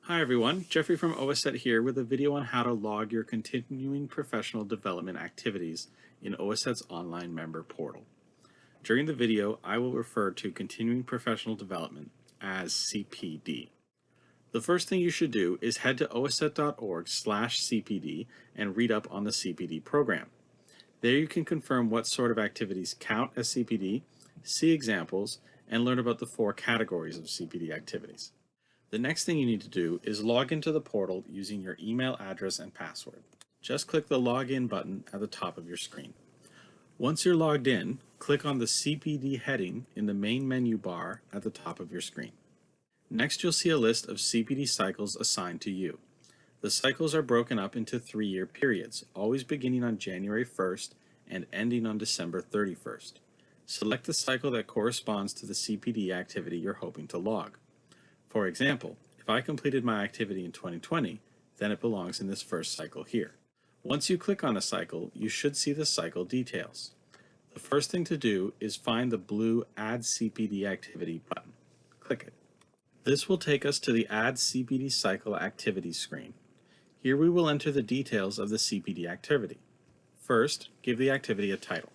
Hi everyone, Jeffrey from OACETT here with a video on how to log your continuing professional development activities in OACETT's online member portal. During the video, I will refer to continuing professional development as CPD. The first thing you should do is head to oacett.org/CPD and read up on the CPD program. There you can confirm what sort of activities count as CPD, see examples, and learn about the 4 categories of CPD activities. The next thing you need to do is log into the portal using your email address and password. Just click the Login button at the top of your screen. Once you're logged in, click on the CPD heading in the main menu bar at the top of your screen. Next, you'll see a list of CPD cycles assigned to you. The cycles are broken up into 3-year periods, always beginning on January 1st and ending on December 31st. Select the cycle that corresponds to the CPD activity you're hoping to log. For example, if I completed my activity in 2020, then it belongs in this first cycle here. Once you click on a cycle, you should see the cycle details. The first thing to do is find the blue Add CPD Activity button. Click it. This will take us to the Add CPD Cycle Activities screen. Here we will enter the details of the CPD activity. First, give the activity a title.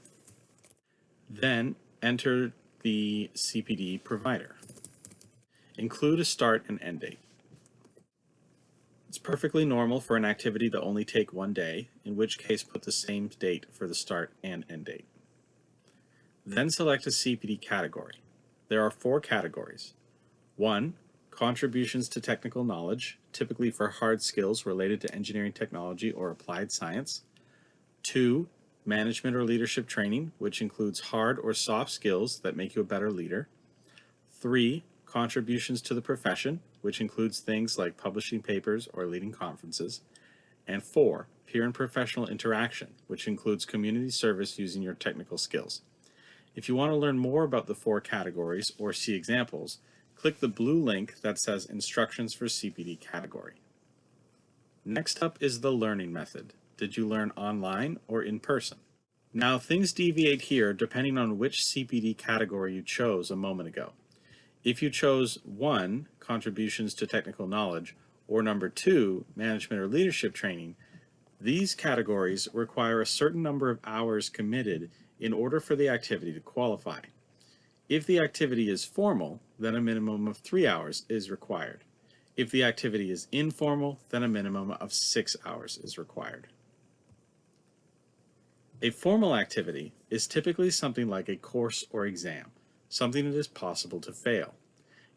Then, enter the CPD provider. Include a start and end date. It's perfectly normal for an activity to only take 1 day, in which case put the same date for the start and end date. Then select a CPD category. There are 4 categories. 1. Contributions to technical knowledge, typically for hard skills related to engineering technology or applied science. 2. Management or leadership training, which includes hard or soft skills that make you a better leader. 3. Contributions to the profession, which includes things like publishing papers or leading conferences. And 4. Peer and professional interaction, which includes community service using your technical skills. If you want to learn more about the 4 categories or see examples, click the blue link that says Instructions for CPD Category. Next up is the learning method. Did you learn online or in person? Now things deviate here depending on which CPD category you chose a moment ago. If you chose 1, contributions to technical knowledge, or number 2, management or leadership training, these categories require a certain number of hours committed in order for the activity to qualify. If the activity is formal, then a minimum of 3 hours is required. If the activity is informal, then a minimum of 6 hours is required. A formal activity is typically something like a course or exam, something that is possible to fail.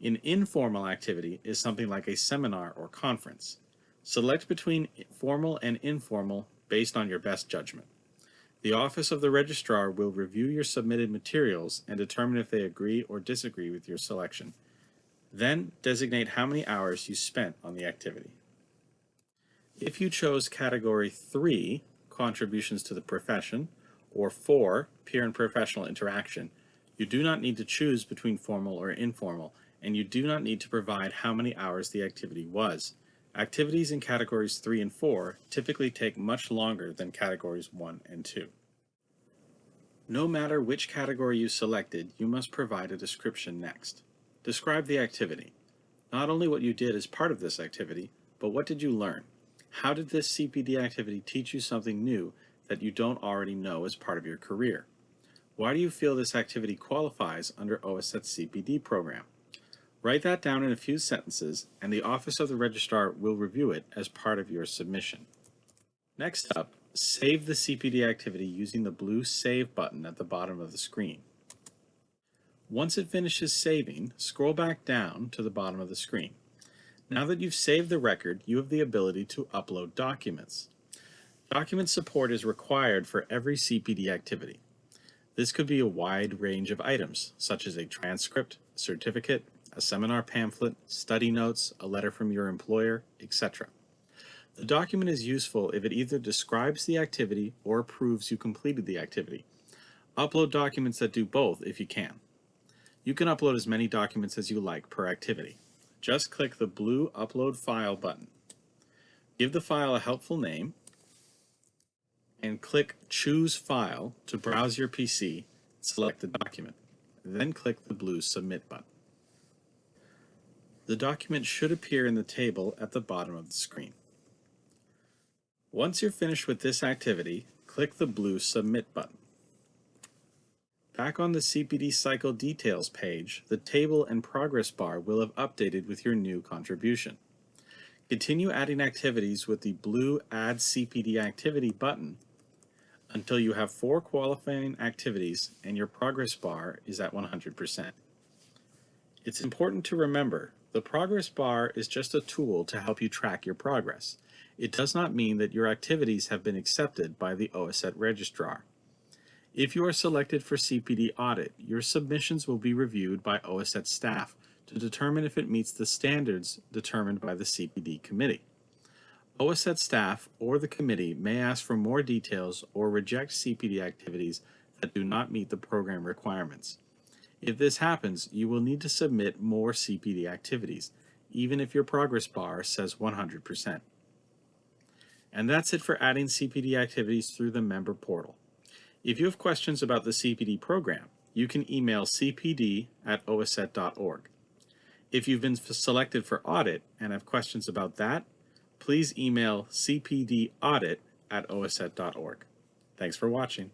An informal activity is something like a seminar or conference. Select between formal and informal based on your best judgment. The Office of the Registrar will review your submitted materials and determine if they agree or disagree with your selection. Then designate how many hours you spent on the activity. If you chose Category 3, Contributions to the Profession, or 4, Peer and Professional Interaction, you do not need to choose between formal or informal, and you do not need to provide how many hours the activity was. Activities in Categories 3 and 4 typically take much longer than Categories 1 and 2. No matter which category you selected, you must provide a description next. Describe the activity. Not only what you did as part of this activity, but what did you learn? How did this CPD activity teach you something new that you don't already know as part of your career? Why do you feel this activity qualifies under OACETT's CPD program? Write that down in a few sentences, and the Office of the Registrar will review it as part of your submission. Next up, save the CPD activity using the blue Save button at the bottom of the screen. Once it finishes saving, scroll back down to the bottom of the screen. Now that you've saved the record, you have the ability to upload documents. Document support is required for every CPD activity. This could be a wide range of items, such as a transcript, a certificate, a seminar pamphlet, study notes, a letter from your employer, etc. The document is useful if it either describes the activity or proves you completed the activity. Upload documents that do both if you can. You can upload as many documents as you like per activity. Just click the blue Upload File button. Give the file a helpful name and click Choose File to browse your PC and select the document. Then click the blue Submit button. The document should appear in the table at the bottom of the screen. Once you're finished with this activity, click the blue Submit button. Back on the CPD cycle details page, the table and progress bar will have updated with your new contribution. Continue adding activities with the blue Add CPD Activity button until you have 4 qualifying activities and your progress bar is at 100%. It's important to remember, the progress bar is just a tool to help you track your progress. It does not mean that your activities have been accepted by the OACETT registrar. If you are selected for CPD audit, your submissions will be reviewed by OACETT staff to determine if it meets the standards determined by the CPD committee. OACETT staff or the committee may ask for more details or reject CPD activities that do not meet the program requirements. If this happens, you will need to submit more CPD activities, even if your progress bar says 100%. And that's it for adding CPD activities through the member portal. If you have questions about the CPD program, you can email cpd@oacett.org. If you've been selected for audit and have questions about that, please email cpdaudit@oacett.org. Thanks for watching.